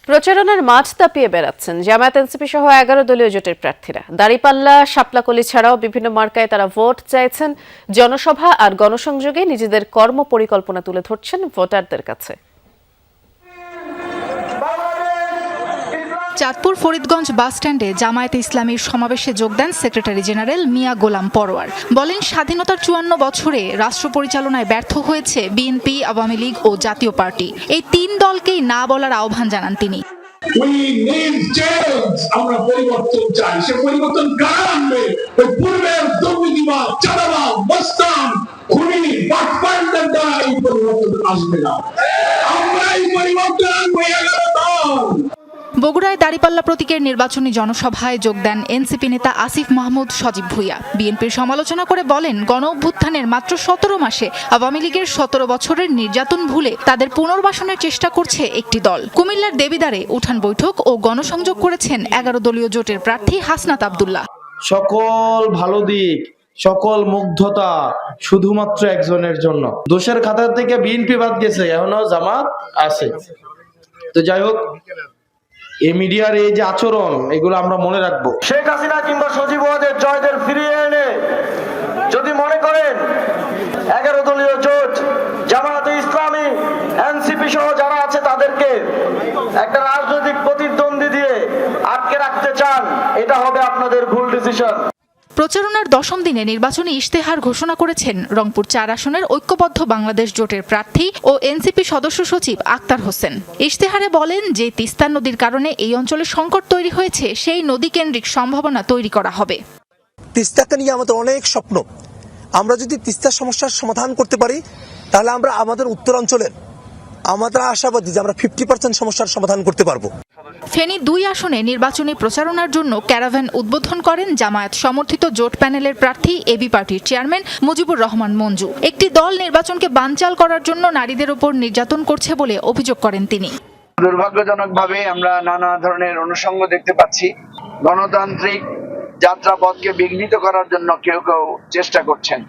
প্রচারণার মাঠ দাপিয়ে বেড়াচ্ছেন জামায়াত এনসিপি সহ 11 দলীয় জোটের প্রার্থীরা। দাঁড়িপাল্লা, শাপলাকলি ছাড়াও বিভিন্ন মার্কায় তারা ভোট চাইছেন। জনসভা আর গণসংযোগে নিজেদের কর্মপরিকল্পনা তুলে ধরছেন ভোটারদের কাছে। চাঁদপুর ফরিদগঞ্জ বাস স্ট্যান্ডে জামায়াতে ইসলামীর সমাবেশে যোগ দেন সেক্রেটারি জেনারেল মিয়া গোলাম পরোয়ার। বলেন, স্বাধীনতার 54 বছরে রাষ্ট্র পরিচালনায় ব্যর্থ হয়েছে বিএনপি, আওয়ামী লীগ ও জাতীয় পার্টি। এই তিন দলকেই না বলার আহ্বান জানান তিনি। আমরা পরিবর্তন চাই। সে পরিবর্তন কারা আনবে? ওই পূর্বের দুর্নীতিবাদ, চাঁদাবাজ, মস্তান, খুনি, বাটপারদের দ্বারা এই পরিবর্তন আসবে না। আমরা এই পরিবর্তন আনবো 11 দল। বগুড়ায় দাঁড়িপাল্লা প্রতীকের নির্বাচনী জনসভায় যোগ দেন এনসিপি নেতা আসিফ মাহমুদ সজীব ভুঁইয়া। বিএনপির সমালোচনা করে বলেন, গণ অভ্যুত্থানের মাত্র 17 মাসে আওয়ামী লীগের 17 বছরের নির্যাতন ভুলে তাদের পুনর্বাসনের চেষ্টা করছে একটি দল। কুমিল্লার দেবিদ্বারে উঠান বৈঠক ও গণসংযোগ করেছেন 11 দলীয় জোটের প্রার্থী হাসনাত আব্দুল্লাহ। সকল ভালো দিক, সকল মুগ্ধতা শুধুমাত্র একজনের জন্য। দোষের খাতা থেকে বিএনপি বাদ গেছে, এখনো জামাত আছে। তো যাই হোক, এই মিডিয়ার এই যে আচরণ, এগুলো আমরা মনে রাখবো। শেখ হাসিনা কিংবা সজীব ওয়াজেদ জয়দের ফিরিয়ে এনে যদি মনে করেন 11 দলীয় জোট, জামায়াতে ইসলামী, এনসিপি সহ যারা আছে তাদেরকে একটা রাজনৈতিক প্রতিদ্বন্দ্বী দিয়ে আটকে রাখতে চান, এটা হবে আপনাদের ভুল ডিসিশন। প্রচারণার 10ম দিনে নির্বাচনী ইশতেহার ঘোষণা করেছেন রংপুর 4 আসনের ঐক্যবদ্ধ বাংলাদেশ জোটের প্রার্থী ও এনসিপি সদস্য সচিব আক্তার হোসেন। ইশতেহারে বলেন যে তিস্তা নদীর কারণে এই অঞ্চলে সংকট তৈরি হয়েছে, সেই নদী কেন্দ্রিক সম্ভাবনা তৈরি করা হবে। তিস্তাকে নিয়ে আমাদের অনেক স্বপ্ন। আমরা যদি তিস্তার সমস্যার সমাধান করতে পারি, তাহলে আমরা আমাদের উত্তরাঞ্চলের আমরা আশাবাদী যে আমরা 50% সমস্যার সমাধান করতে পারবো। ফেনী 2 আসনে নির্বাচনী প্রচারণার জন্য ক্যারাভ্যান উদ্বোধন করেন জামায়াত সমর্থিত জোট প্যানেলের প্রার্থী এবি পার্টির চেয়ারম্যান মুজিবুর রহমান মঞ্জু। একটি দল নির্বাচনকে বানচাল করার জন্য নারীদের উপর নির্যাতন করছে বলে অভিযোগ করেন তিনি। দুর্ভাগ্যজনকভাবে আমরা নানা ধরনের অনুষঙ্গ দেখতে পাচ্ছি। গণতান্ত্রিক যাত্রাপথকে বিঘ্নিত করার জন্য কেউ কেউ চেষ্টা করছেন।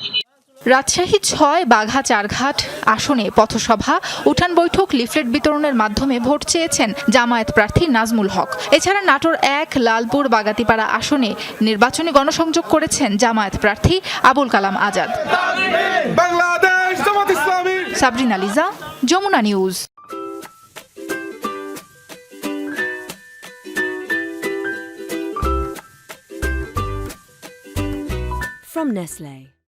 রাজশাহী 6, বাঘা 4 ঘাট আসনে পথসভা, উঠান বৈঠক, লিফলেট বিতরণের মাধ্যমে ভোট চেয়েছেন জামায়াত প্রার্থী নাজমুল হক। এছাড়া নাটোর 1, লালপুর, বাগাতিপাড়া আসনে নির্বাচনী গণসংযোগ করেছেন জামায়াত প্রার্থী Abul Kalam Azad. Sabrina Liza, Jamuna news. From Nestlé.